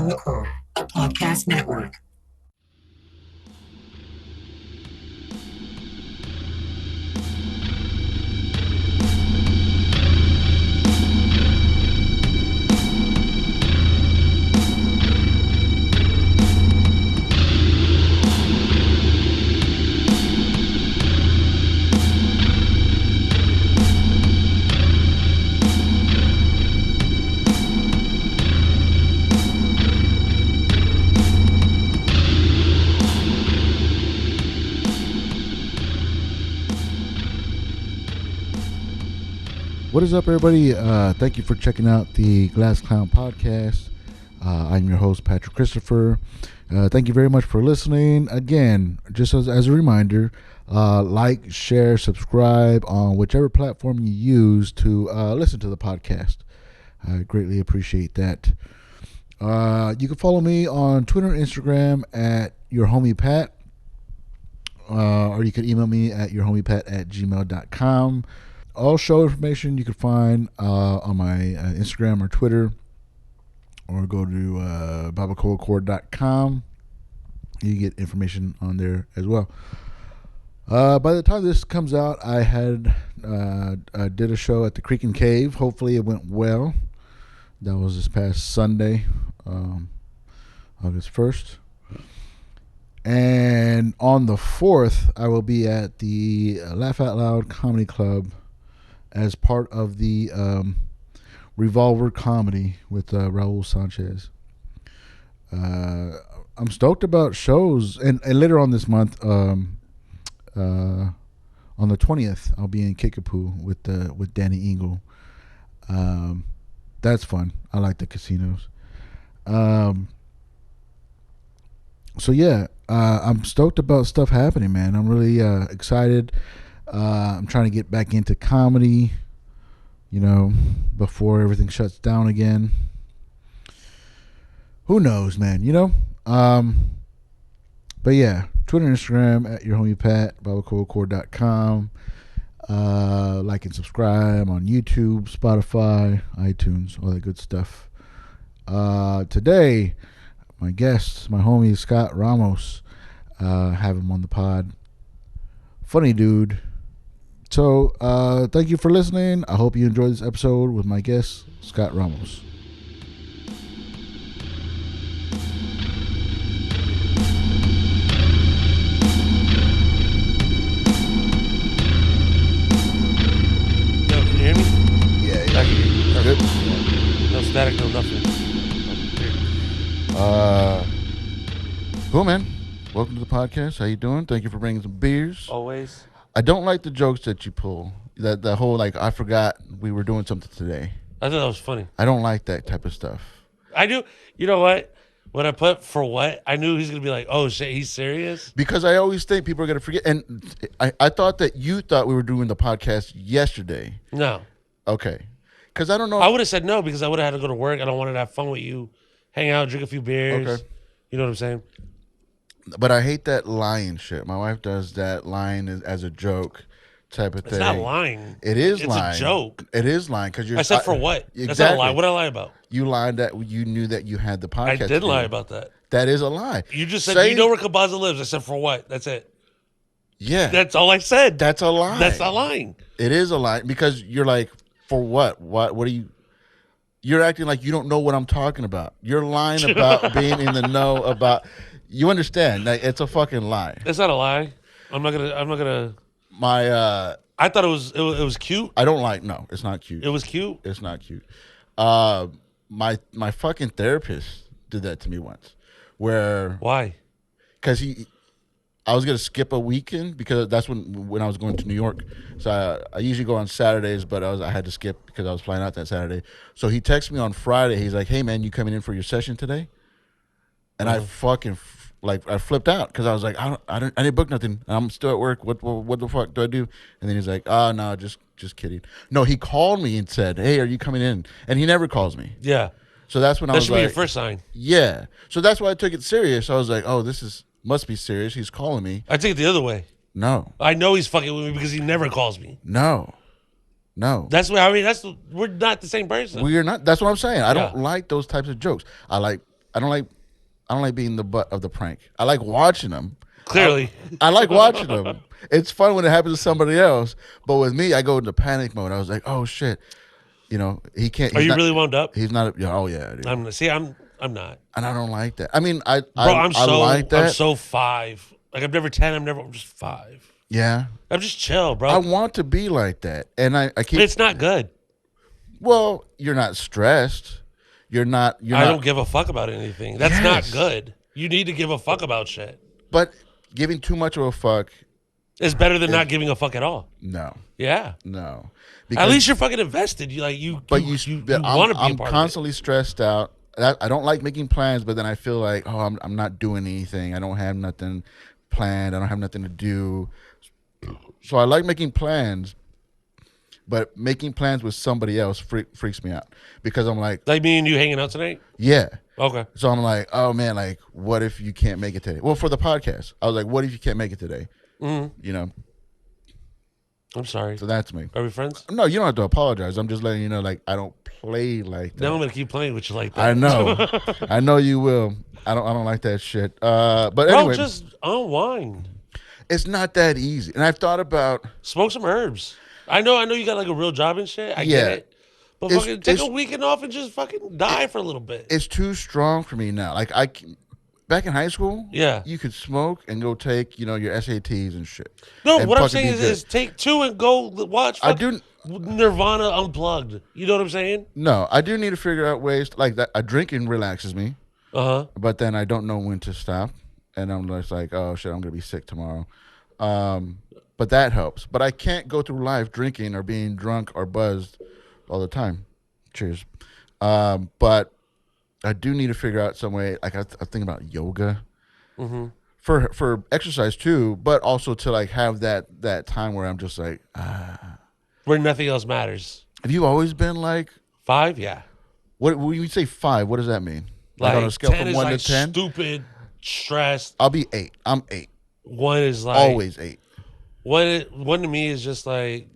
on the Court Podcast Network. What is up, everybody? Thank you for checking out the Glass Clown Podcast. I'm your host, Patrick Christopher. Thank you very much for listening. Again, just as a reminder, like, share, subscribe on whichever platform you use to listen to the podcast. I greatly appreciate that. You can follow me on Twitter and Instagram at yourhomiepat, or you can email me at yourhomiepat@gmail.com. All show information you can find on my Instagram or Twitter, or go to babacoacord.com. You get information on there as well. By the time this comes out, I did a show at the Creek and Cave. Hopefully it went well. That was this past Sunday, August 1st. And on the 4th, I will be at the Laugh Out Loud Comedy Club as part of the Revolver Comedy with Raul Sanchez. I'm stoked about shows, and later on this month, on the 20th, I'll be in Kickapoo with Danny Engel. That's fun. I like the casinos. So yeah, I'm stoked about stuff happening, man. I'm really excited. I'm trying to get back into comedy, before everything shuts down again. Who knows, man, But yeah, Twitter and Instagram at yourhomiepat, babacoacord.com. Like and subscribe on YouTube, Spotify, iTunes, all that good stuff. Today, my guest, my homie Scott Ramos, have him on the pod. Funny dude. So, thank you for listening. I hope you enjoyed this episode with my guest, Scott Ramos. Yo, can you hear me? Yeah. I can hear you. Good? No static, no nothing. Cool, man. Welcome to the podcast. How you doing? Thank you for bringing some beers. Always. I don't like the jokes that you pull. That whole, I forgot we were doing something today. I thought that was funny. I don't like that type of stuff. I do. You know what? When I put for what, I knew he's going to be like, oh, shit, he's serious? Because I always think people are going to forget. And I thought that you thought we were doing the podcast yesterday. No. Okay. Because I don't know. I would have said no because I would have had to go to work and I wanted to have fun with you, hang out, drink a few beers. Okay. You know what I'm saying? But I hate that lying shit. My wife does that lying as a joke type of thing. It's not lying. It is it's lying. It's a joke. It is lying because you're. I said for what? Exactly. That's not a lie. What did I lie about? You lied that you knew that you had the podcast. I did lie about that. That is a lie. You just said you know where Cabaza lives. I said for what? That's it. Yeah. That's all I said. That's a lie. That's not lying. It is a lie because you're like, for what? What are you? You're acting like you don't know what I'm talking about. You're lying about being in the know about. You understand? Like, it's a fucking lie. That's not a lie. I'm not gonna. My. I thought it was cute. I don't like. No, it's not cute. It was cute. It's not cute. My fucking therapist did that to me once. Where? Why? Because I was gonna skip a weekend because that's when I was going to New York. So I usually go on Saturdays, but I had to skip because I was flying out that Saturday. So he texted me on Friday. He's like, "Hey man, you coming in for your session today?" And I fucking I flipped out because I was like, I didn't book nothing. I'm still at work. What the fuck do I do? And then he's like, oh no, just kidding. No, he called me and said, hey, are you coming in? And he never calls me. Yeah. So that's when I was like, that should be your first sign. Yeah. So that's why I took it serious. I was like, oh, must be serious. He's calling me. I take it the other way. No. I know he's fucking with me because he never calls me. No. That's what I mean. We're not the same person. We're not. That's what I'm saying. I don't like those types of jokes. I like I don't like being the butt of the prank. I like watching them. Clearly. I like watching them. It's fun when it happens to somebody else, but with me, I go into panic mode. I was like, oh shit, he can't. Are you really wound up? He's not. Oh yeah, dude. I'm not. And I don't like that. I mean, Bro, I like that. I'm so 5. Like I'm never 10. I'm just 5. Yeah. I'm just chill, bro. I want to be like that, and I keep. It's not good. Well, you're not stressed. You're not. I don't give a fuck about anything. That's not good. You need to give a fuck about shit. But giving too much of a fuck is better than not giving a fuck at all. No. Yeah. No. At least you're fucking invested. You want to be a part of it. I'm constantly stressed out. I don't like making plans, but then I feel like, oh, I'm not doing anything. I don't have nothing planned. I don't have nothing to do. So I like making plans, but making plans with somebody else freaks me out because I'm like me and you hanging out tonight? Yeah. Okay. So I'm like, oh man, like what if you can't make it today? Well, for the podcast, I was like, what if you can't make it today? Mm-hmm. I'm sorry. So that's me. Are we friends? No, you don't have to apologize. I'm just letting you know, like, I don't play like that. Now I'm gonna keep playing with you like that. I know. I know you will. I don't like that shit. But anyway, just unwind. It's not that easy. And I've thought about smoke some herbs. I know you got like a real job and shit. I get it. But fucking take a weekend off and just fucking die for a little bit. It's too strong for me now. Like back in high school, you could smoke and go take, your SATs and shit. No, what I'm saying is take 2 and go watch Nirvana Unplugged. You know what I'm saying? No, I do need to figure out ways like that. Drinking relaxes me. But then I don't know when to stop. And I'm just like, oh shit, I'm gonna be sick tomorrow. But that helps. But I can't go through life drinking or being drunk or buzzed all the time. Cheers. But I do need to figure out some way. Like I think about yoga for exercise too, but also to like have that time where I'm just like where nothing else matters. Have you always been like 5? Yeah. What when you say 5? What does that mean? Like on a scale 10 from 1 is to 10? Stupid, stressed. I'll be 8. I'm 8. 1 is like always 8. 1 to me is just like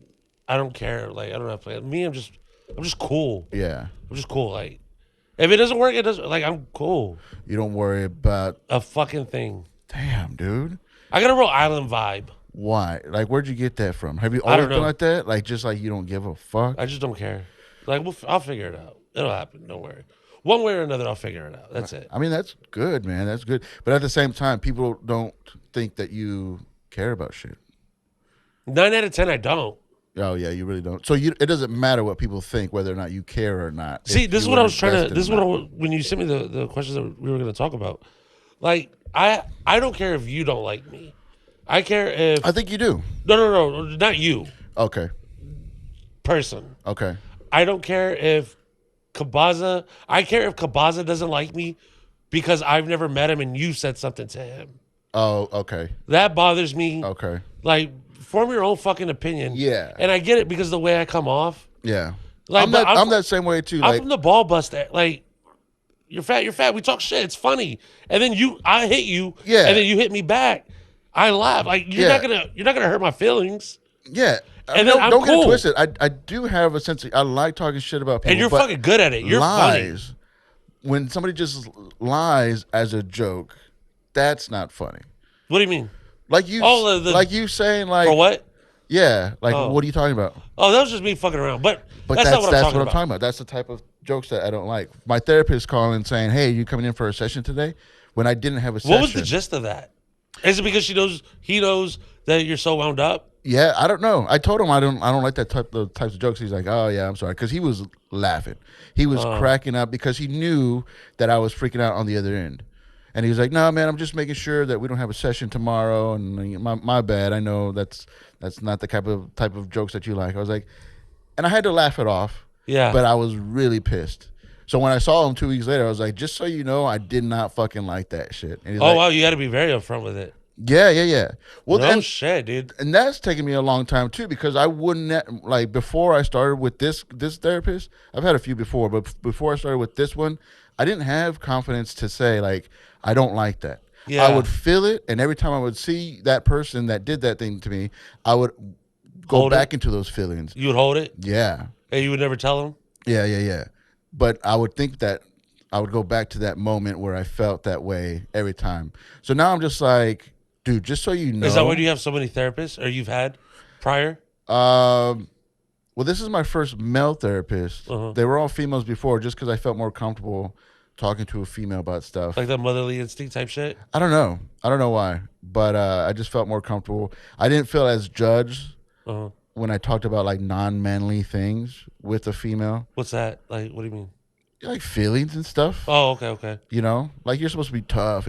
I don't care. Like I don't have to play. Me, I'm just cool. Yeah. I'm just cool. Like if it doesn't work, it doesn't. Like I'm cool. You don't worry about a fucking thing. Damn, dude. I got a real island vibe. Why? Like, where'd you get that from? Have you always been like that? Like, just like you don't give a fuck? I just don't care. Like, I'll figure it out. It'll happen. Don't worry. One way or another, I'll figure it out. That's it. I mean, that's good, man. That's good. But at the same time, people don't think that you care about shit. 9 out of 10, I don't. Oh yeah, you really don't. So it doesn't matter what people think, whether or not you care or not. See, this is what I was trying to. This is what when you sent me the questions that we were going to talk about. Like, I don't care if you don't like me. I care if I think you do. No, not you. Okay. Person. Okay. I don't care if Kabaza. I care if Kabaza doesn't like me because I've never met him and you said something to him. Oh, okay. That bothers me. Okay. Like, form your own fucking opinion. Yeah. And I get it because of the way I come off. Yeah. Like, I'm that same way too. I'm from the ball buster. Like, you're fat. We talk shit. It's funny. And then I hit you. Yeah. And then you hit me back. I laugh. Like you're not gonna hurt my feelings. Yeah. And then I'm don't cool. get it twisted. I do have a sense of, I like talking shit about people. And you're fucking good at it. You're lies, funny. When somebody just lies as a joke, that's not funny. What do you mean? Like you like you saying like for what? Yeah. Like what are you talking about? Oh, that was just me fucking around. But that's not what I'm talking about. That's the type of jokes that I don't like. My therapist calling saying, "Hey, you coming in for a session today?" When I didn't have a session. What was the gist of that? Is it because he knows that you're so wound up? Yeah, I don't know. I told him I don't like that types of jokes. He's like, "Oh yeah, I'm sorry," because he was laughing. He was cracking up because he knew that I was freaking out on the other end. And he was like, "No, man, I'm just making sure that we don't have a session tomorrow." And my bad. I know that's not the type of jokes that you like. I was like, and I had to laugh it off. Yeah. But I was really pissed. So when I saw him 2 weeks later, I was like, just so you know, I did not fucking like that shit. And he's like, wow, you got to be very upfront with it. Yeah. Well, no shit, dude. And that's taken me a long time too, because I wouldn't like before I started with this therapist. I've had a few before, but before I started with this one, I didn't have confidence to say like I don't like that. Yeah. I would feel it, and every time I would see that person that did that thing to me, I would go back into those feelings. You would hold it? Yeah. And you would never tell them? Yeah. But I would think that I would go back to that moment where I felt that way every time. So now I'm just like, dude, just so you know. Is that why you have so many therapists, or you've had prior? Well, this is my first male therapist. Uh-huh. They were all females before, just because I felt more comfortable talking to a female about stuff. Like that motherly instinct type shit? I don't know. I don't know why, but I just felt more comfortable. I didn't feel as judged Uh-huh. when I talked about like non-manly things with a female, What's that? Like, what do you mean? like feelings and stuff. Oh, okay. You know, like you're supposed to be tough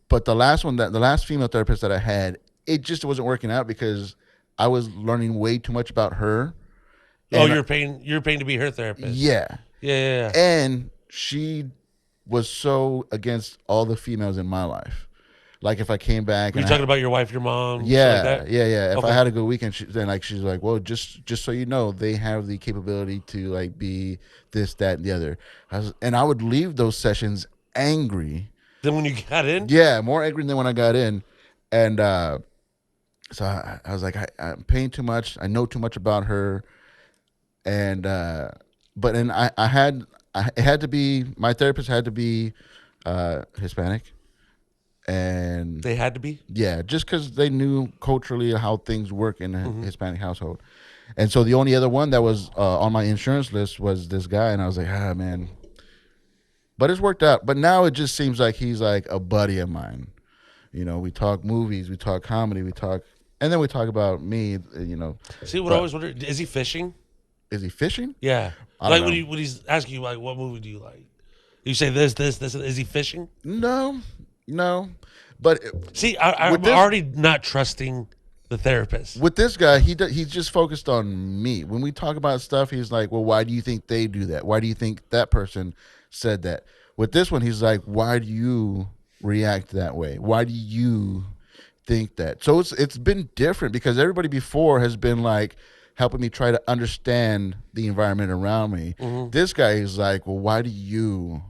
but the last female therapist that I had, it just wasn't working out because I was learning way too much about her. Oh, And you're paying to be her therapist. yeah. Yeah. And she was so against all the females in my life. Like if I came back, You're talking about your wife, your mom, yeah, shit like that? yeah. If Okay. I had a good weekend, she's like, well, just so you know, they have the capability to like be this, that, and the other. And I would leave those sessions angry. Then when you got in? Yeah, more angry than when I got in, and so I was like, I'm paying too much. I know too much about her, and but and it had to be, my therapist had to be Hispanic. And They had to be? yeah, just because they knew culturally how things work in a Hispanic household. And so the only other one that was on my insurance list was this guy, and I was like, man. But it's worked out. But now it just seems like he's like a buddy of mine. You know, we talk movies, we talk comedy, and then we talk about me. You know, See, what I always wonder, is he fishing? is he fishing? Yeah. I Like don't know. when he's asking you, like, what movie do you like? You say this. Is he fishing? No. But See, I'm this- already not trusting the therapist. with this guy, he's just focused on me. When we talk about stuff, he's like, well, why do you think they do that? Why do you think that person said that? With this one, he's like, why do you react that way? Why do you think that? So it's been different because everybody before has been like helping me try to understand the environment around me. This guy is like, well, why do you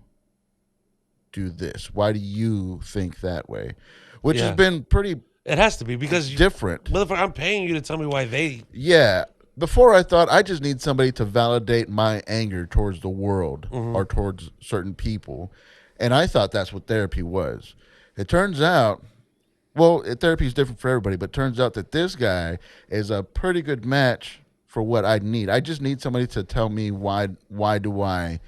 do this? Why do you think that way? Which Yeah. has been pretty It has to be because different. motherfucker, I'm paying you to tell me why they. Yeah. Before I thought I just need somebody to validate my anger towards the world or towards certain people. And I thought that's what therapy was. It turns out, therapy is different for everybody, but it turns out that this guy is a pretty good match for what I need. I just need somebody to tell me why do I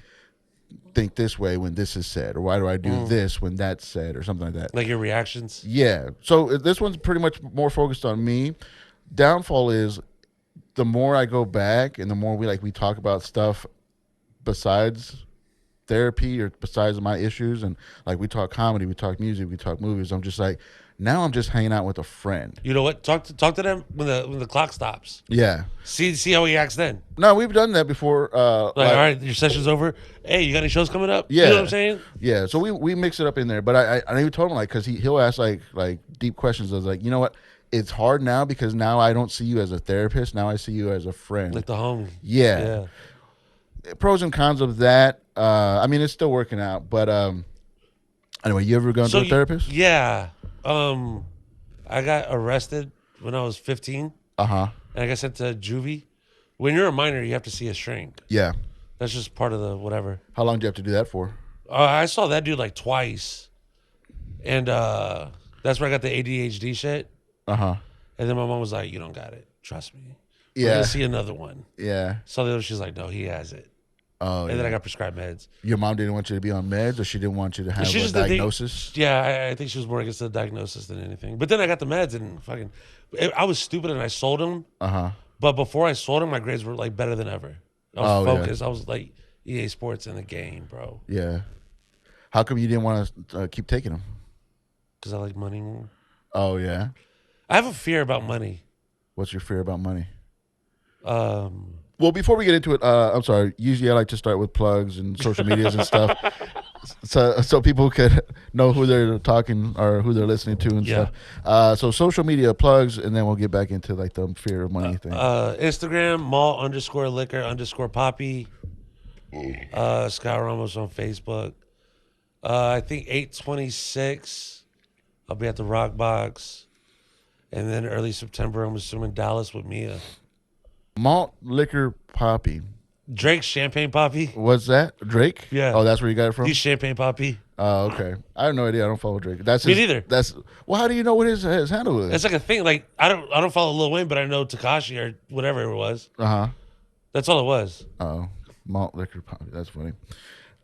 think this way when this is said, or why do I do this when that's said, or something like that. Like your reactions. Yeah. So this one's pretty much more focused on me. Downfall is the more I go back and the more we talk about stuff besides therapy or besides my issues, and like we talk comedy, we talk music, we talk movies. I'm just like, now I'm just hanging out with a friend. You know what? Talk to them when the clock stops. Yeah. See how he acts then. No, we've done that before. All right, your session's over. Hey, you got any shows coming up? Yeah. You know what I'm saying? Yeah. So we mix it up in there, but I even told him because he'll ask like deep questions. I was like, you know what? It's hard now because now I don't see you as a therapist. Now I see you as a friend. Like the homie. Yeah. Pros and cons of that. I mean, it's still working out, but anyway, you ever gone to a therapist? Yeah. I got arrested when I was 15, and I got sent to juvie. When you're a minor, you have to see a shrink. Yeah. That's just part of the whatever. How long do you have to do that for? I saw that dude like twice, and that's where I got the ADHD shit. And then my mom was like, "You don't got it. Trust me. We're gonna see another one." Yeah. So the other, she's like, "No, he has it." Oh. And then I got prescribed meds. Your mom didn't want you to be on meds, or she didn't want you to have She a just didn't think- diagnosis? Yeah, I think she was more against the diagnosis than anything. But then I got the meds and fucking, I was stupid and I sold them. But before I sold them, my grades were like better than ever. I was focused. I was like EA Sports in the game, bro. Yeah. How come you didn't want to keep taking them? Because I like money more. Oh, yeah. I have a fear about money. What's your fear about money? Well, before we get into it, I'm sorry. Usually I like to start with plugs and social medias and stuff. So people could know who they're talking or who they're listening to and stuff. So social media plugs, and then we'll get back into like the fear of money thing. Instagram, mall_liquor_poppy. Scott Ramos on Facebook. I think 8/26, I'll be at the Rock Box. And then early September, I'm assuming Dallas with Mia. Malt Liquor Poppy. Drake's Champagne Poppy. What's that? Drake? Yeah. Oh, that's where you got it from? He's Champagne Poppy. Oh, okay. I have no idea. I don't follow Drake. That's Me his, neither. That's well. How do you know what his handle is? It's like a thing. Like I don't follow Lil Wayne, but I know Tekashi or whatever it was. That's all it was. Oh, malt liquor poppy. That's funny.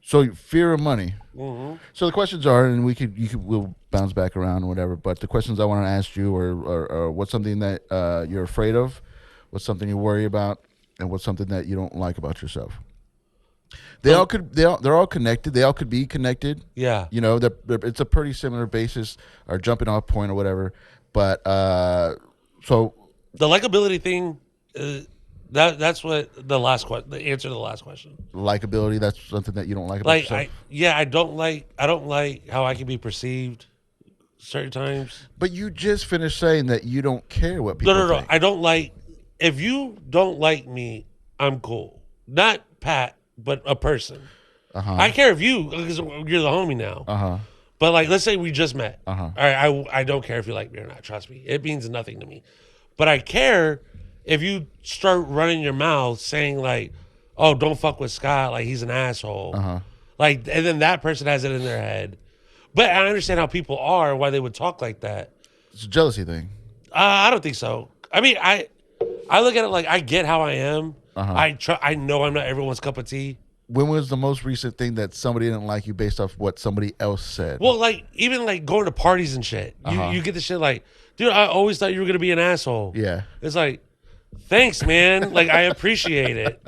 So fear of money. Mm-hmm. So the questions are, and we'll bounce back around and whatever. But the questions I want to ask you are what's something that you're afraid of, what's something you worry about, and what's something that you don't like about yourself. They're all connected. They all could be connected. Yeah. You know, it's a pretty similar basis or jumping off point or whatever. But so the likability thing. That's what the answer to the last question. Likability, that's something that you don't like about yourself? I don't like how I can be perceived certain times. But you just finished saying that you don't care what people No. think. I don't like, if you don't like me, I'm cool. Not Pat, but a person. I care if you, because you're the homie now. But like, let's say we just met. All right, I don't care if you like me or not. Trust me. It means nothing to me. But I care if you start running your mouth saying like, "Oh, don't fuck with Scott, like he's an asshole," like, and then that person has it in their head. But I understand how people are, why they would talk like that. It's a jealousy thing. I don't think so. I mean, I look at it like I get how I am. I know I'm not everyone's cup of tea. When was the most recent thing that somebody didn't like you based off what somebody else said? Well, like even like going to parties and shit. You get the shit like, dude, I always thought you were gonna be an asshole. Yeah. It's like, thanks, man. Like, I appreciate it.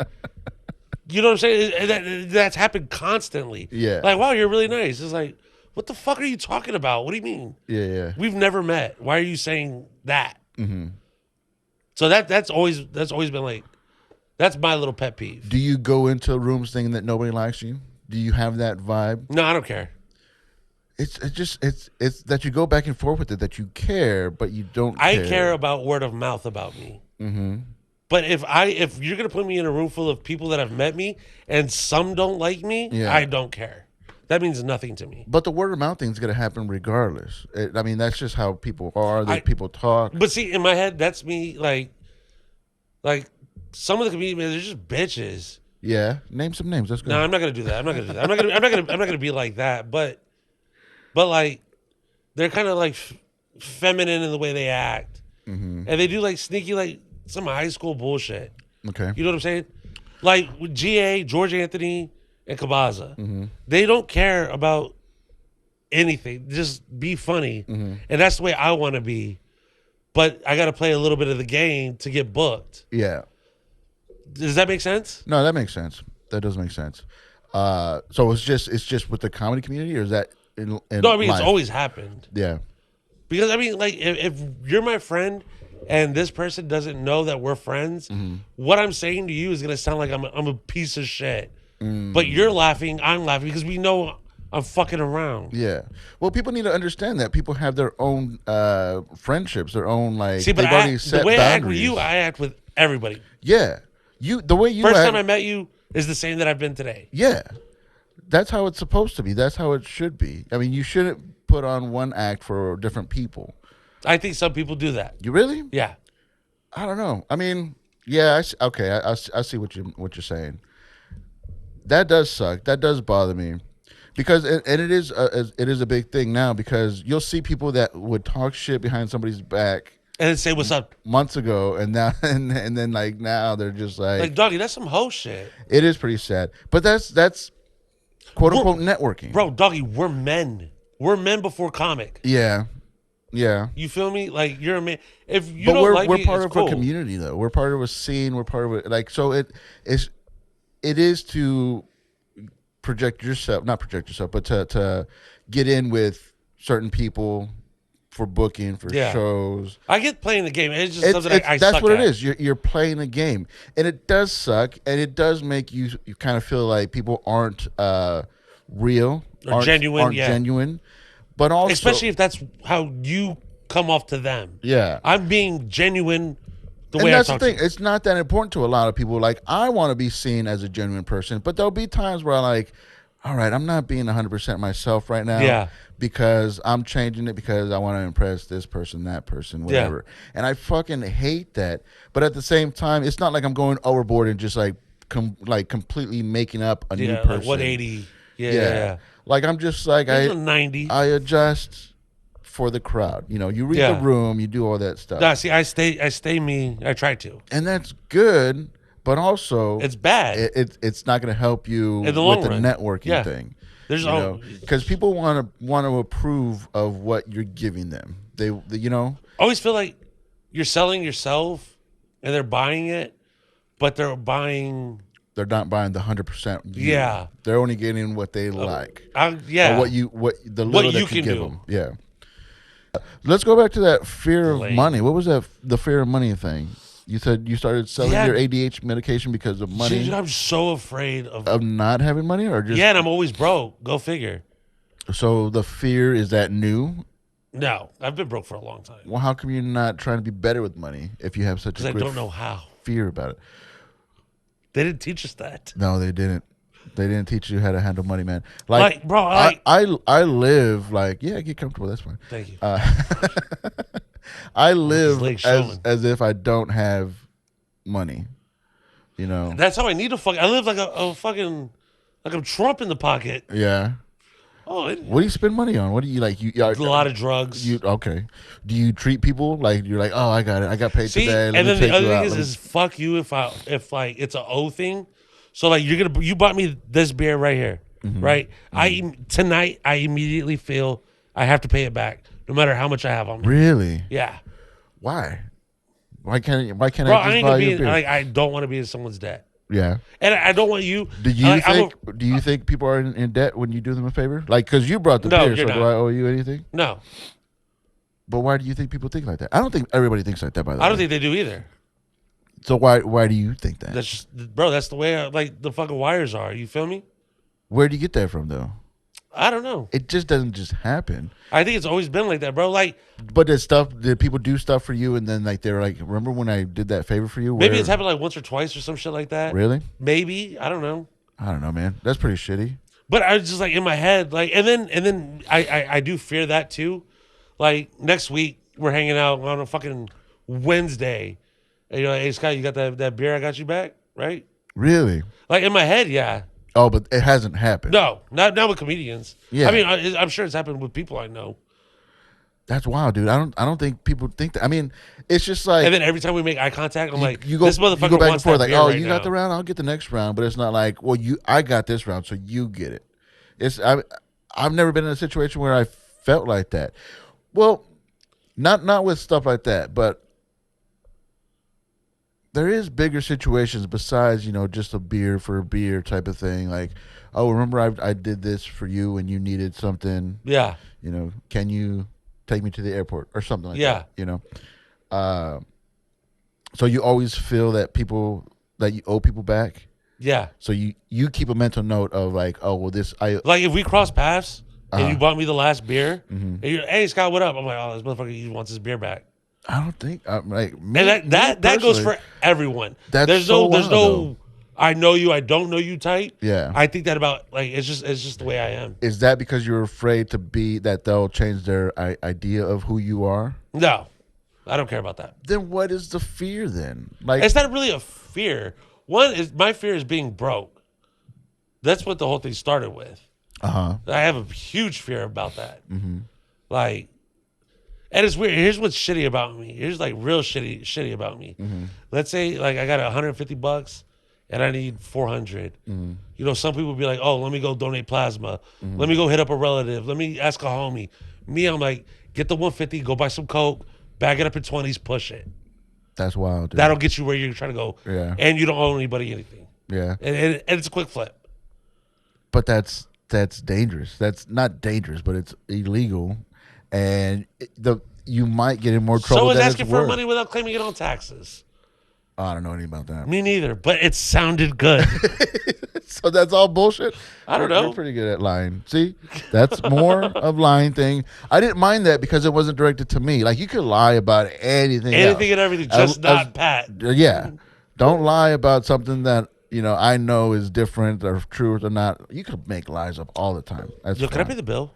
You know what I'm saying? That's happened constantly. Yeah. Like, wow, you're really nice. It's like, what the fuck are you talking about? What do you mean? Yeah. We've never met. Why are you saying that? So that's always been like, that's my little pet peeve. Do you go into rooms thinking that nobody likes you? Do you have that vibe? No, I don't care. It's that you go back and forth with it, that you care, but you don't I care. care about word of mouth about me. But if you're gonna put me in a room full of people that have met me and some don't like me, I don't care. That means nothing to me. But the word of mouth thing is gonna happen regardless. I mean, that's just how people are. People talk. But see, in my head, that's me. Like some of the comedians, they're just bitches. Yeah, name some names. That's good. No, I'm not gonna do that. I'm not gonna be like that. But like, they're kind of like feminine in the way they act, and they do like sneaky, like some high school bullshit. Okay, you know what I'm saying? Like with GA, George Anthony, and Kabaza, they don't care about anything. Just be funny, and that's the way I want to be. But I got to play a little bit of the game to get booked. Yeah. Does that make sense? No, that makes sense. That does make sense. So it's just with the comedy community, or is that in no, I mean, life? It's always happened. Yeah. Because I mean, like, if you're my friend and this person doesn't know that we're friends, what I'm saying to you is gonna sound like I'm a piece of shit. But you're laughing, I'm laughing because we know I'm fucking around. Yeah. Well, people need to understand that people have their own friendships, their own like. See, but they've already set the way boundaries. I act with you, I act with everybody. Yeah. The way you first act, time I met you is the same that I've been today. Yeah. That's how it's supposed to be. That's how it should be. I mean, you shouldn't put on one act for different people. I think some people do that. You really? Yeah. I don't know. I mean, yeah. I see what you're saying. That does suck. That does bother me, because and it is a big thing now, because you'll see people that would talk shit behind somebody's back and then say what's up months ago, and now and then like now they're just like doggy, that's some hoe shit. It is pretty sad, but that's quote unquote networking, bro. Doggy, we're men. We're men before comic. Yeah. You feel me? Like, you're a man. If you but don't like me, we're part of cool. a community though. We're part of a scene. We're part of it. Like, so it is to project yourself, not project yourself, but to get in with certain people for booking, for shows. I get playing the game. It's just something I that's suck what at. it is. You're playing a game, and it does suck, and it does make you kind of feel like people aren't real or genuine. But also, especially if that's how you come off to them. Yeah, I'm being genuine. And that's the thing. It's not that important to a lot of people. Like, I want to be seen as a genuine person, but there'll be times where I'm like, all right, I'm not being 100% myself right now. Yeah. Because I'm changing it because I want to impress this person, that person, whatever. Yeah. And I fucking hate that. But at the same time, it's not like I'm going overboard and just like completely making up a new person. Like 180. Yeah. Like I'm just like I 90. I adjust for the crowd. You read the room, you do all that stuff. Nah, see, I stay me. I try to, and that's good. But also, it's bad. It's not going to help you in the with long the run. networking thing. There's because people want to approve of what you're giving them. They I always feel like you're selling yourself, and they're buying it, but they're not buying the 100%. Yeah, they're only getting what they like. Or what the little that you can give them. Yeah. Let's go back to that fear of money. What was that? The fear of money thing. You said you started selling your ADHD medication because of money. Dude, I'm so afraid of not having money, or just and I'm always broke. Go figure. So the fear is that new? No, I've been broke for a long time. Well, how come you're not trying to be better with money if you have such a I don't know how fear about it? They didn't teach us that. No, they didn't. They didn't teach you how to handle money, man. Bro, I live get comfortable. That's fine. Thank you. I live as if I don't have money. That's how I need to I live like a fucking like I'm Trump in the pocket. Yeah. Oh, what do you spend money on? What do you like? A lot of drugs. Okay. Do you treat people like you're like, oh, I got it. I got paid today. And then the other thing is fuck you if like it's an O thing. So like you bought me this beer right here, right? Tonight I immediately feel I have to pay it back, no matter how much I have on me. Really? Yeah. Why? Why can't I just buy you beer? I don't want to be in someone's debt. Yeah. And I don't want you. Do you think people are in debt when you do them a favor? Like, because you brought the beer, so do I owe you anything? No. But why do you think people think like that? I don't think everybody thinks like that, by the way. I don't think they do either. So why do you think that? That's just, bro, that's the way like the fucking wires are. You feel me? Where do you get that from, though? I don't know. It just doesn't just happen. I think it's always been like that, bro. Like, but did people do stuff for you, and then like they're like, remember when I did that favor for you? Maybe it's happened like once or twice or some shit like that. Really? Maybe. I don't know. I don't know, man. That's pretty shitty. But I was just like in my head, like, and then I do fear that too. Like next week we're hanging out on a fucking Wednesday. And you're like, hey Scott, you got that beer I got you back, right? Really? Like in my head, yeah. Oh, but it hasn't happened. No, not with comedians. Yeah. I mean, I'm sure it's happened with people I know. That's wild, dude. I don't think people think that. I mean, it's just like. And then every time we make eye contact, I'm like, this motherfucker you go back wants and forth, that like, oh, beer you right got now. the round, I'll get the next round. But it's not like, well, I got this round, so you get it. I've never been in a situation where I felt like that. Well, not with stuff like that, but there is bigger situations besides, just a beer for a beer type of thing. Like, oh, remember I did this for you when you needed something. Yeah. Can you take me to the airport or something like that? So you always feel that you owe people back. Yeah. So you keep a mental note of like, oh, well, like if we cross paths and you bought me the last beer, and you're, hey Scott, what up? I'm like, oh, this motherfucker, he wants his beer back. I don't think and that goes for everyone. There's no I know you, I don't know you type. Yeah. I think that about like it's just the way I am. Is that because you're afraid that they'll change their idea of who you are? No. I don't care about that. Then what is the fear then? Like, it's not really a fear. One is my fear is being broke. That's what the whole thing started with. I have a huge fear about that. Mm-hmm. Like, and it's weird. Here's what's shitty about me. Here's like real shitty about me. Mm-hmm. Let's say like I got $150 and I need 400. Mm-hmm. Some people be like, oh, let me go donate plasma. Mm-hmm. Let me go hit up a relative. Let me ask a homie. Me, I'm like, get the 150, go buy some Coke, bag it up in 20s, push it. That's wild, dude. That'll get you where you're trying to go. Yeah. And you don't owe anybody anything. Yeah. And it's a quick flip. But that's dangerous. That's not dangerous, but it's illegal. And you might get in more trouble. So is asking for money without claiming it on taxes. I don't know anything about that. Me neither, but it sounded good. So that's all bullshit? I don't know. You're pretty good at lying. See? That's more of lying thing. I didn't mind that because it wasn't directed to me. Like, you could lie about anything else. And everything, just not Pat. Yeah. Don't lie about something that, I know is different or true or not. You could make lies up all the time. Can I pay the bill?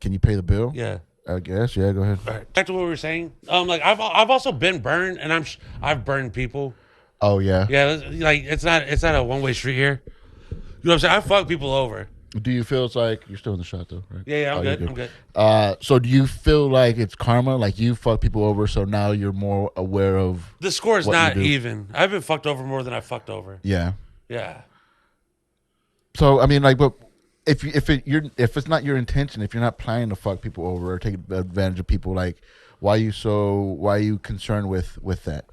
Can you pay the bill? Yeah. I guess. Yeah, go ahead. All right. Back to what we were saying. Like I've also been burned, and I've burned people. Oh yeah. Yeah, like it's not a one-way street here. You know what I'm saying? I fuck people over. Do you feel it's like you're still in the shot though, right? Yeah, I'm you're good. I'm good. So do you feel like it's karma? Like you fuck people over, so now you're more aware of The score is what not you do? even. I've been fucked over more than I fucked over. Yeah. Yeah. So I mean, like, but if it's not your intention, if you're not planning to fuck people over or take advantage of people, like, why are you concerned with that?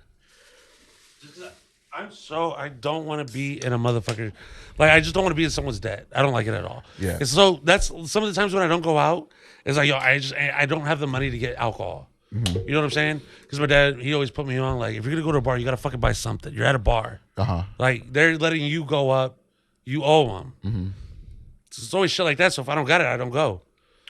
I don't want to be in a motherfucker. Like, I just don't want to be in someone's debt. I don't like it at all. Yeah. And so that's some of the times when I don't go out, it's like, yo, I don't have the money to get alcohol. Mm-hmm. You know what I'm saying? Because my dad, he always put me on, like, if you're going to go to a bar, you got to fucking buy something. You're at a bar. Uh-huh. Like, they're letting you go up. You owe them. Mm-hmm. It's always shit like that. So if I don't got it, I don't go.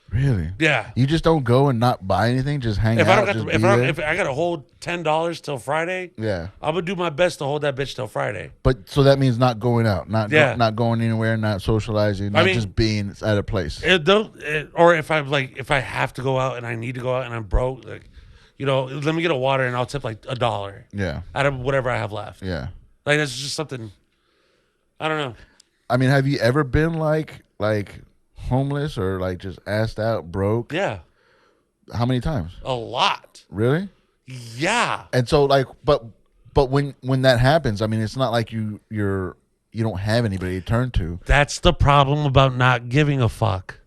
Really? Yeah. You just don't go and not buy anything, just hang If out. if I got to hold $10 till Friday, yeah, I'm gonna do my best to hold that bitch till Friday. but so that means not going out, not going anywhere, not socializing, not just being at a place. Or if if I have to go out and I need to go out and I'm broke, like, you know, let me get a water and I'll tip like $1. Yeah, out of whatever I have left. Yeah, like that's just something. I don't know. I mean, have you ever been like homeless or like just assed out, broke? Yeah. How many times? A lot. Really? Yeah. And so like, but when that happens, I mean, it's not like you don't have anybody to turn to. That's the problem about not giving a fuck.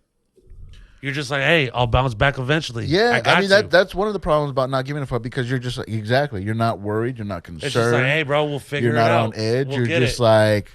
You're just like, hey, I'll bounce back eventually. Yeah, I mean that's one of the problems about not giving a fuck, because you're just like, exactly, you're not worried, you're not concerned. It's just like, hey, bro, we'll figure it out. You're not on edge. We'll you're just like,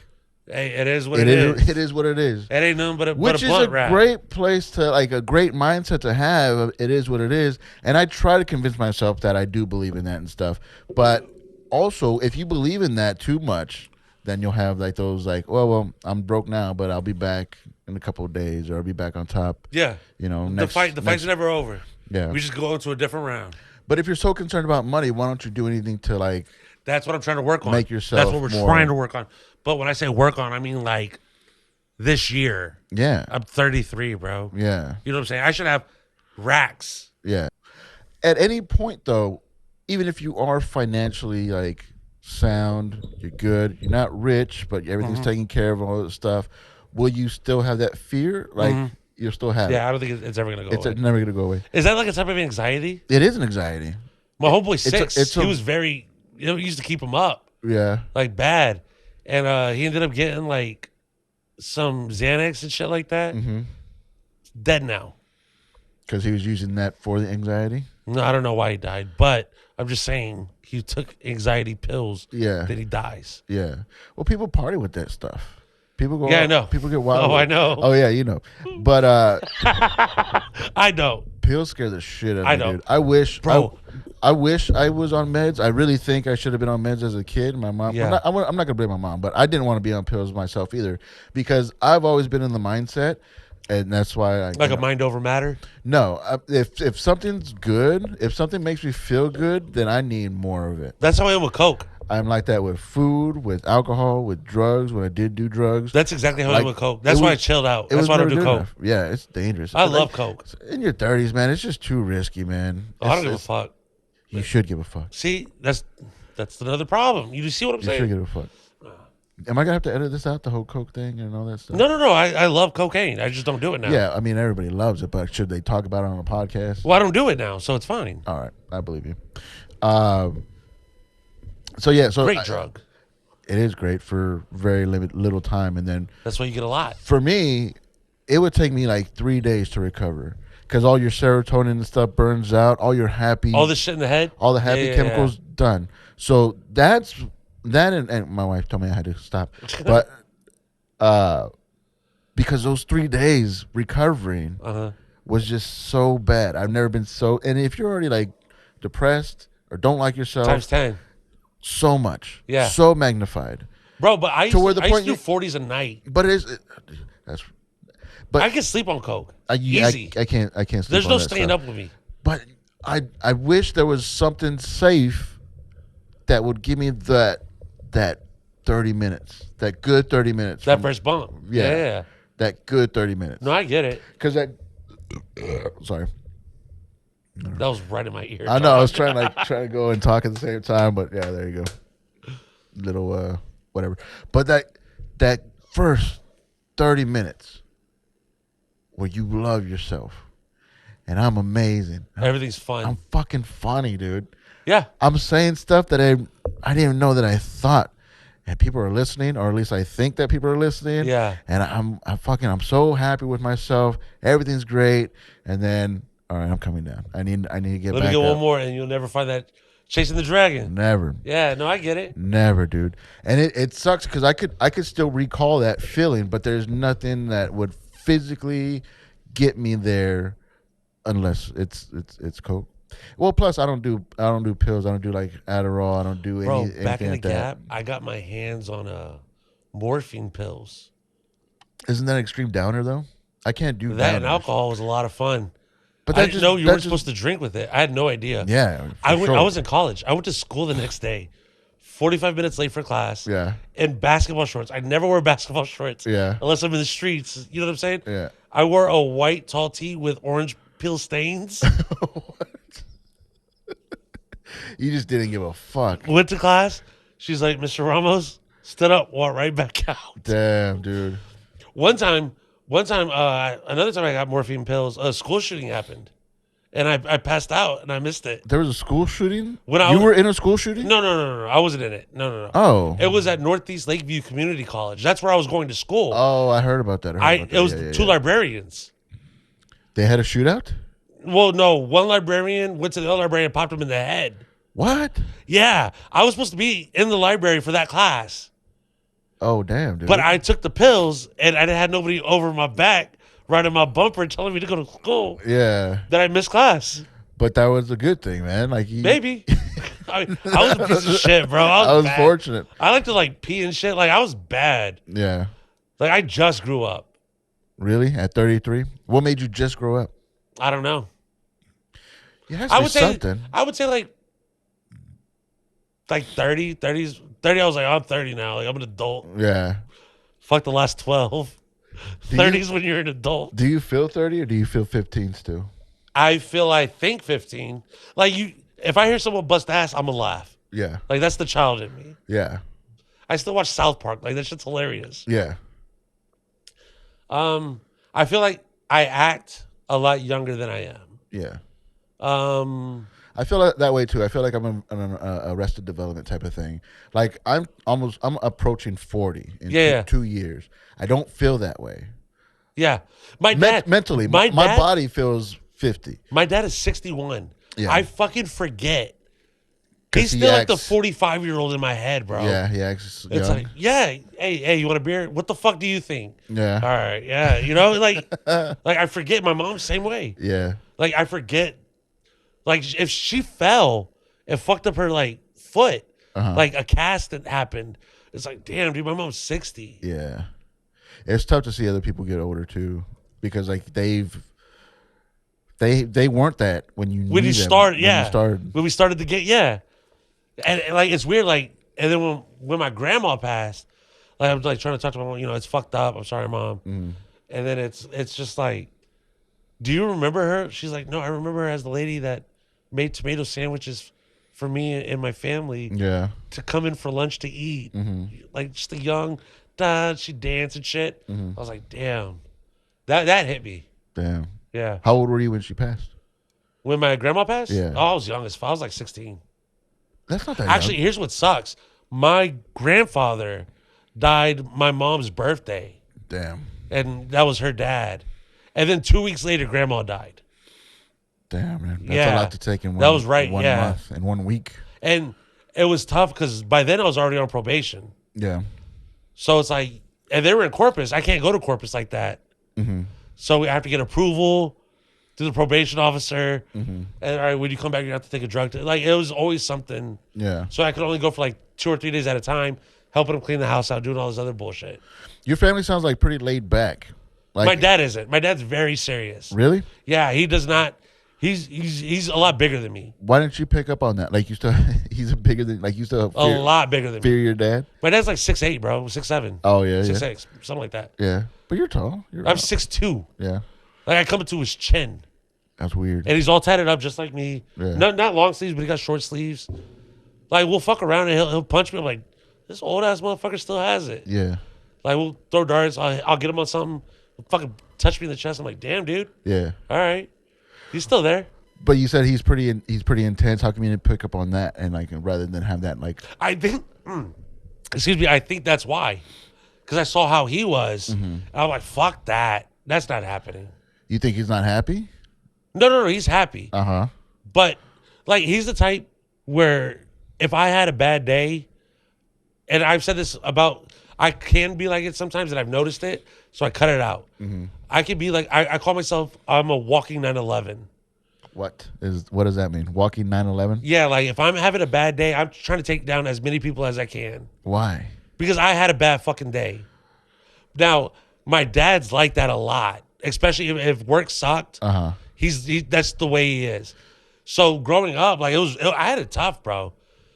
hey, it is what it is. It is what it is. It ain't nothing but a Which is a great place to, like, a great mindset to have. It is what it is. And I try to convince myself that I do believe in that and stuff. But also, if you believe in that too much, then you'll have like those like, well, I'm broke now, but I'll be back in a couple of days, or I'll be back on top. Yeah. You know, the fight's never over. Yeah. We just go into a different round. But if you're so concerned about money, why don't you do anything to, like, that's what I'm trying to work on. Make yourself That's what we're trying to work on. But when I say work on, I mean like this year. Yeah. I'm 33, bro. Yeah. You know what I'm saying? I should have racks. Yeah. At any point, though, even if you are financially, like, sound, you're good, you're not rich, but everything's taken care of, all this stuff, will you still have that fear? Like, you'll still have it? Yeah, I don't think it's ever going to go away. It's never going to go away. Is that like a type of anxiety? It is an anxiety. My homeboy's 6. He was very, he used to keep him up. Yeah. Like, bad. And he ended up getting, like, some Xanax and shit like that. Mm-hmm. Dead now. Because he was using that for the anxiety? No, I don't know why he died, but I'm just saying he took anxiety pills. Yeah. Then he dies. Yeah. Well, people party with that stuff. People go. Yeah, I know. People get wild. Oh, I know. Oh, yeah, you know. But I know. Pills scare the shit out of me, I know. dude. I wish, bro. I wish I was on meds. I really think I should have been on meds as a kid. My mom. Yeah. I'm not gonna blame my mom, but I didn't want to be on pills myself either, because I've always been in the mindset, and that's why I Like a mind over matter. No, if something's good, if something makes me feel good, then I need more of it. That's how I am with Coke. I'm like that with food, with alcohol, with drugs. When I did do drugs, That's exactly how I am with Coke. That's why I chilled out. That's why I don't do Coke. Enough. Yeah, it's dangerous. I love Coke. In your 30s, man, it's just too risky, man. I don't give a fuck. You should give a fuck. See, that's another problem. You see what I'm saying? You should give a fuck. Am I gonna have to edit this out, the whole Coke thing and all that stuff? No. I love cocaine. I just don't do it now. Yeah, I mean, everybody loves it, but should they talk about it on a podcast? Well, I don't do it now, so it's fine. All right, I believe you. So yeah, great drug. It is great for very little time, and then that's why you get a lot. For me, it would take me like 3 days to recover, because all your serotonin and stuff burns out, all your happy, all the shit in the head, all the happy chemicals done. So that's that, and my wife told me I had to stop, but because those 3 days recovering was just so bad. I've never been so, and if you're already like depressed or don't like yourself, times 10. So much, so magnified, bro. But I used to do 40s a night. But that's. But I can sleep on Coke. Easy. I can't sleep. There's on no that staying stuff. up with me. But I wish there was something safe that would give me that 30 minutes, that good 30 minutes, that first bump. Yeah, that good 30 minutes. No, I get it. Because sorry. That was right in my ear. I know. I was trying to go and talk at the same time, but yeah, there you go. little whatever. But that first 30 minutes where you love yourself and I'm amazing. Everything's fun. I'm fucking funny, dude. Yeah. I'm saying stuff that I didn't even know that I thought. And people are listening, or at least I think that people are listening. Yeah. And I'm so happy with myself. Everything's great. And then, all right, I'm coming down. I need to get Let back me get up. one more, and you'll never find that chasing the dragon. Never. Yeah, no, I get it. Never, dude. And it sucks because I could still recall that feeling, but there's nothing that would physically get me there unless it's Coke. Well, plus I don't do pills. I don't do like Adderall. I don't do anything Back in the like that. Gap, I got my hands on morphine pills. Isn't that extreme downer though? I can't do That downers. and alcohol was a lot of fun. But I didn't know you weren't supposed to drink with it. I had no idea. Yeah, I was in college. I went to school the next day, 45 minutes late for class. Yeah. In basketball shorts. I never wear basketball shorts. Yeah. Unless I'm in the streets. You know what I'm saying? Yeah. I wore a white tall tee with orange peel stains. What? You just didn't give a fuck. Went to class. She's like, Mr. Ramos, stood up, walked right back out. Damn, dude. Another time I got morphine pills. A school shooting happened, and I passed out and I missed it. There was a school shooting? You were in a school shooting? No. I wasn't in it. No. Oh. It was at Northeast Lakeview Community College. That's where I was going to school. Oh, I heard about that. It was two librarians. They had a shootout? Well, no. One librarian went to the other librarian and popped him in the head. What? Yeah. I was supposed to be in the library for that class. Oh, damn, dude. But I took the pills, and I had nobody over my back riding my bumper telling me to go to school. Yeah. That I missed class. But that was a good thing, man. Like Maybe. I was a piece of shit, bro. I was bad. Fortunate. I like to like pee and shit. Like I was bad. Yeah. Like I just grew up. Really? At 33? What made you just grow up? I don't know. It has to be something. I would say like 30. 30s. 30, I was like, I'm 30 now. Like I'm an adult. Yeah. Fuck the last 12. 30s when you're an adult. Do you feel 30 or do you feel 15 still? I think 15. Like if I hear someone bust ass, I'm gonna laugh. Yeah. Like that's the child in me. Yeah. I still watch South Park. Like that shit's hilarious. Yeah. I feel like I act a lot younger than I am. Yeah. I feel that way too. I feel like I'm an Arrested Development type of thing. Like I'm approaching 40 in 2 years. I don't feel that way. Yeah. My dad mentally, my body feels 50. My dad is 61. Yeah. I fucking forget. He's still like the 45-year-old in my head, bro. Yeah, he acts young. It's like, yeah, hey, you want a beer? What the fuck do you think? Yeah. All right, yeah. You know, like I forget. My mom's the same way. Yeah. Like I forget. Like if she fell and fucked up her like foot, like a cast that happened, it's like, damn, dude, my mom's 60. Yeah. It's tough to see other people get older too, because like they weren't that when you started. When we started to get and like it's weird, like, and then when my grandma passed, like I was like trying to talk to my mom, you know, it's fucked up. I'm sorry, mom. And then it's just like, do you remember her? She's like, no, I remember her as the lady that made tomato sandwiches for me and my family. Yeah. To come in for lunch to eat, like just a young, she danced and shit. I was like, damn, that hit me. Damn. Yeah. How old were you when she passed? When my grandma passed? Yeah. Oh, I was young as fuck. I was like 16. That's not that Actually, young. here's what sucks. My grandfather died my mom's birthday. Damn. And that was her dad. And then 2 weeks later, grandma died. Damn, man. That's a lot to take in one, that was right, one month and 1 week. And it was tough because by then I was already on probation. Yeah. So it's like, and they were in Corpus. I can't go to Corpus like that. So we have to get approval through the probation officer. And all right, when you come back, you have to take a drug test. Like it was always something. Yeah. So I could only go for like 2 or 3 days at a time, helping him clean the house out, doing all this other bullshit. Your family sounds like pretty laid back. Like, my dad isn't. My dad's very serious. Really? Yeah, he does not. He's a lot bigger than me. Why didn't you pick up on that? Like you still, he's bigger than, like you still a lot bigger than fear me. Your dad? My dad's like 6'8", bro, 6'7". Oh yeah, 6'6", something like that. Yeah, but you're tall. I'm 6'2". Yeah. Like I come into his chin. That's weird. And he's all tatted up just like me. Yeah. Not long sleeves, but he got short sleeves. Like we'll fuck around and he'll punch me. I'm like, this old ass motherfucker still has it. Yeah. Like, we'll throw darts. I'll get him on something. Fucking touch me in the chest. I'm like, damn, dude. Yeah. All right. He's still there. But you said he's pretty intense. How come you didn't pick up on that and like rather than have that like? I think, excuse me, I think that's why. Because I saw how he was. And I'm like, fuck that. That's not happening. You think he's not happy? No. He's happy. Uh-huh. But, like, he's the type where if I had a bad day, and I've said this about, I can be like it sometimes, and I've noticed it, so I cut it out. I can be like, I call myself, I'm a walking 9/11. What does that mean? Walking 9/11? Yeah, like if I'm having a bad day, I'm trying to take down as many people as I can. Why? Because I had a bad fucking day. Now, my dad's like that a lot, especially if work sucked. Uh-huh. That's the way he is. So growing up, like I had it tough, bro.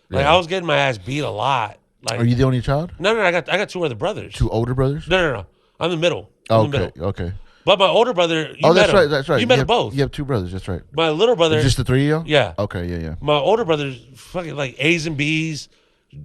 Like Yeah. I was getting my ass beat a lot. Like, Are you the only child? No, I got two other brothers. Two older brothers? No. I'm the middle. I'm the middle. Okay. But my older brother, That's right. You met them both. You have two brothers. That's right. My little brother, Just the three of you? yeah. Okay. Yeah. My older brother's fucking like A's and B's.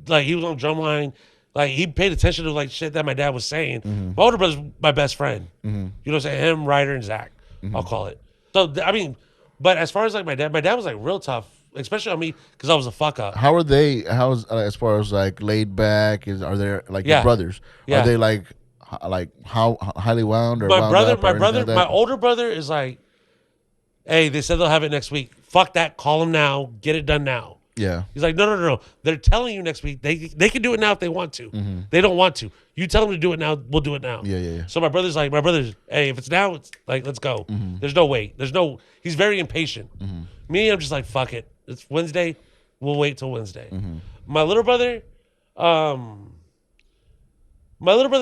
Like he was on drumline. Like he paid attention to like shit that my dad was saying. My older brother's my best friend. You know what I'm saying? Him, Ryder, and Zach. I'll call it. So I mean, but as far as like my dad was like real tough, especially on me because I was a fuck up. How are they? How's as far as like laid back? Are they like your brothers? Yeah. Are they like how highly wound or My wound brother, up or anything like that? my older brother is like, hey, they said they'll have it next week. Fuck that. Call them now. Get it done now. Yeah. He's like, no. They're telling you next week. They can do it now if they want to. They don't want to. You tell them to do it now. We'll do it now. Yeah. So my brother's, hey, if it's now, it's like, let's go. There's no wait. He's very impatient. Me, I'm just like, fuck it. It's Wednesday. We'll wait till Wednesday. My little brother,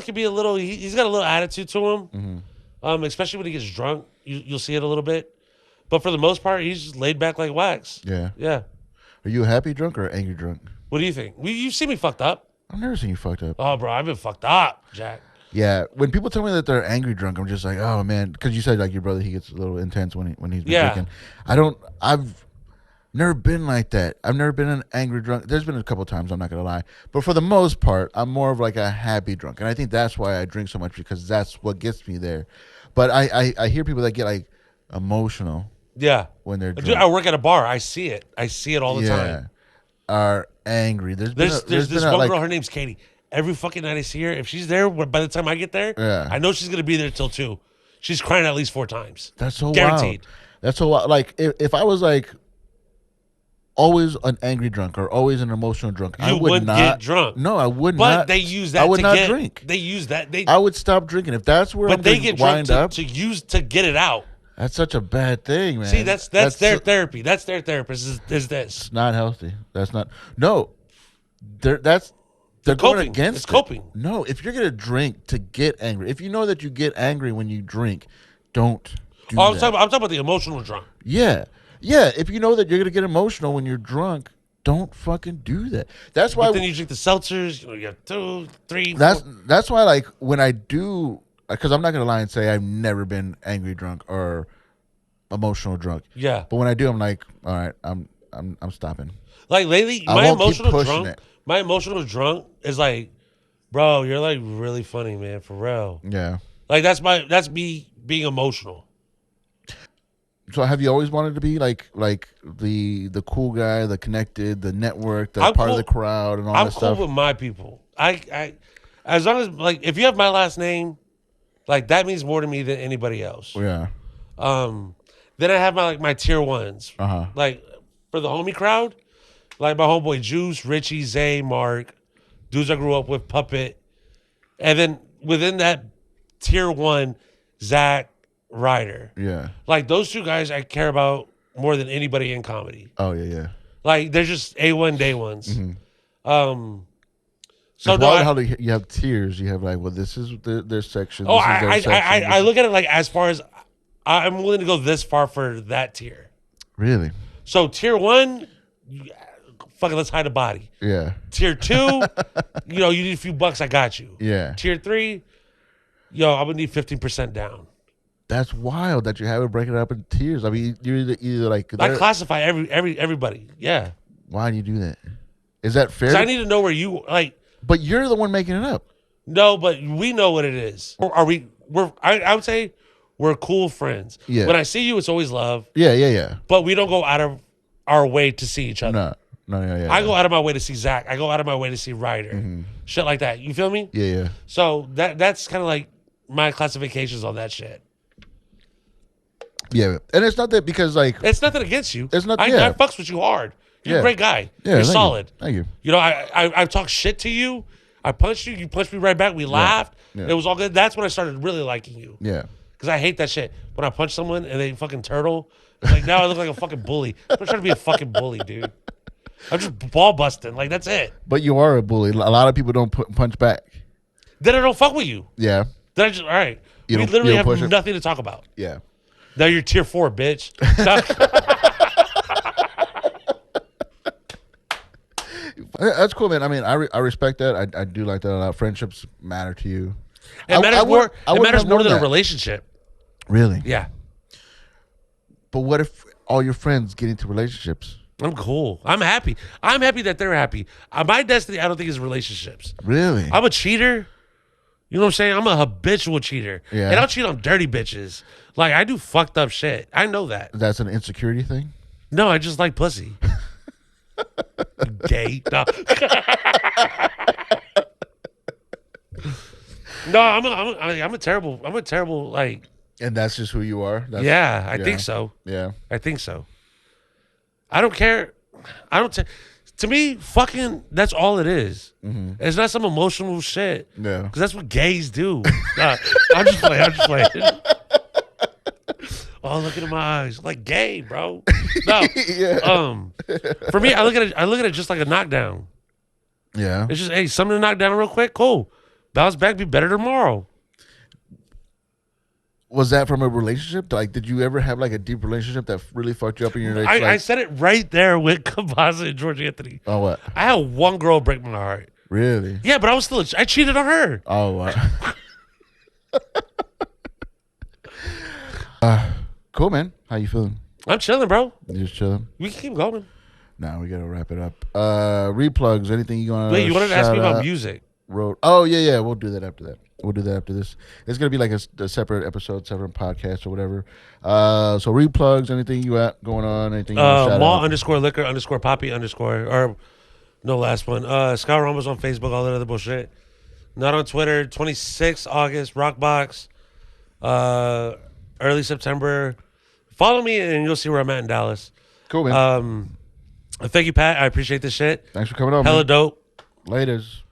could be a little, he's got a little attitude to him. Especially when he gets drunk. You'll see it a little bit. But for the most part, he's just laid back like wax. Yeah. Yeah. Are you a happy drunk or an angry drunk? What do you think? You've seen me fucked up. I've never seen you fucked up. Oh, bro, I've been fucked up, Jack. Yeah, when people tell me that they're angry drunk, I'm just like, oh man, because you said like your brother, he gets a little intense when he's been drinking. I've never been like that. I've never been an angry drunk. There's been a couple times, I'm not gonna lie, but for the most part, I'm more of like a happy drunk, and I think that's why I drink so much because that's what gets me there. But I hear people that get like emotional. Yeah. When they're drunk. Dude, I work at a bar. I see it. I see it all the time. Are angry. There's this one girl. Her name's Katie. Every fucking night I see her, if she's there, by the time I get there, I know she's gonna be there till 2. She's crying at least 4 times. That's so guaranteed. Wild. That's so wild. Like if I was like always an angry drunk or always an emotional drunk, I would not get drunk. No, I would but not. But they use that. I would not drink. They use that. I would stop drinking if that's where. But I'm they get drunk up to get it out. That's such a bad thing, man. See, that's their therapy. That's their therapist. Is this? It's not healthy. That's not. No, they're going coping. against. It's coping. No, if you're gonna drink to get angry, if you know that you get angry when you drink, don't do I'm that. talking about the emotional drunk. Yeah. If you know that you're gonna get emotional when you're drunk, don't fucking do that. That's why. But then you drink the seltzers. You have 2, 3. That's why, like, when I do, because I'm not gonna lie and say I've never been angry drunk or emotional drunk. Yeah. But when I do, I'm like, all right, I'm stopping. Like lately, my emotional drunk is like, bro, you're like really funny, man, for real. Yeah. Like that's me being emotional. So have you always wanted to be like the cool guy, the connected, the network, the part of the crowd and all that stuff? I'm cool with my people. I as long as like if you have my last name, like that means more to me than anybody else. Yeah. Then I have my tier ones. Like for the homie crowd, like my homeboy Juice, Richie, Zay, Mark, dudes I grew up with, Puppet. And then within that tier 1, Zach, Ryder. Yeah. Like those 2 guys I care about more than anybody in comedy. Oh yeah. Like they're just A1 day ones. So no, how you have tiers. You have like, well, this is their section. Oh, I look at it like as far as I'm willing to go this far for that tier. Really? So tier 1, fucking let's hide a body. Yeah. Tier 2, you need a few bucks, I got you. Yeah. Tier 3, I'm gonna need 15% down. That's wild that you have it break it up in tiers. I mean, you're either like I classify everybody. Yeah. Why do you do that? Is that fair? Because I need to know where you like. But you're the one making it up. No, but we know what it is. Or are we? I would say we're cool friends. Yeah. When I see you, it's always love. Yeah. But we don't go out of our way to see each other. No, yeah. I go out of my way to see Zach. I go out of my way to see Ryder. Shit like that. You feel me? Yeah. So that's kind of like my classifications on that shit. Yeah, and it's not that because like it's nothing against you. It's not. I fucks with you hard. You're a great guy. You're solid. Thank you. You know, I talked shit to you. I punched you. You punched me right back. We laughed. Yeah. It was all good. That's when I started really liking you. Yeah. Because I hate that shit. When I punch someone and they fucking turtle, like now I look like a fucking bully. I'm not trying to be a fucking bully, dude. I'm just ball busting. Like that's it. But you are a bully. A lot of people don't punch back. Then I don't fuck with you. Yeah. Then I just all right. We literally have nothing to talk about. Yeah. Now you're tier 4, bitch. That's cool, man. I mean, I respect that. I do like that a lot. Friendships matter to you. It matters more. It matters more than a relationship. Really? Yeah. But what if all your friends get into relationships? I'm cool. I'm happy. I'm happy that they're happy. My destiny, I don't think, is relationships. Really? I'm a cheater. You know what I'm saying? I'm a habitual cheater. Yeah. And I'll cheat on dirty bitches. Like, I do fucked up shit. I know that. That's an insecurity thing? No, I just like pussy. Gay. No. No, I'm a terrible, like. And that's just who you are? I think so. Yeah. I think so. I don't care. To me, fucking, that's all it is. Mm-hmm. It's not some emotional shit. Yeah. Because that's what gays do. I'm just playing. Oh, look at my eyes. Like gay, bro. No. Yeah. For me, I look at it just like a knockdown. Yeah. It's just, hey, something to knock down real quick. Cool. Bounce back, be better tomorrow. Was that from a relationship? Like, did you ever have like a deep relationship that really fucked you up in your life? I said it right there with Kabasa and George Anthony. Oh, what? I had one girl break my heart. Really? Yeah, but I cheated on her. Oh, wow. Cool, man. How you feeling? I'm chilling, bro. You just chilling? We can keep going. Nah, we gotta wrap it up. Replugs, anything you gonna Wait, you wanted to ask me about music. Oh, yeah. We'll do that after that. We'll do that after this. It's going to be like a separate episode, separate podcast or whatever. So replugs, anything you got going on? Anything you want to shout Mall out? _liquor _poppy _ or no last one. Scott Ramos on Facebook, all that other bullshit. Not on Twitter. 26 August, Rockbox. Early September. Follow me and you'll see where I'm at in Dallas. Cool, man. Thank you, Pat. I appreciate this shit. Thanks for coming on, Hella man. dope. Laters.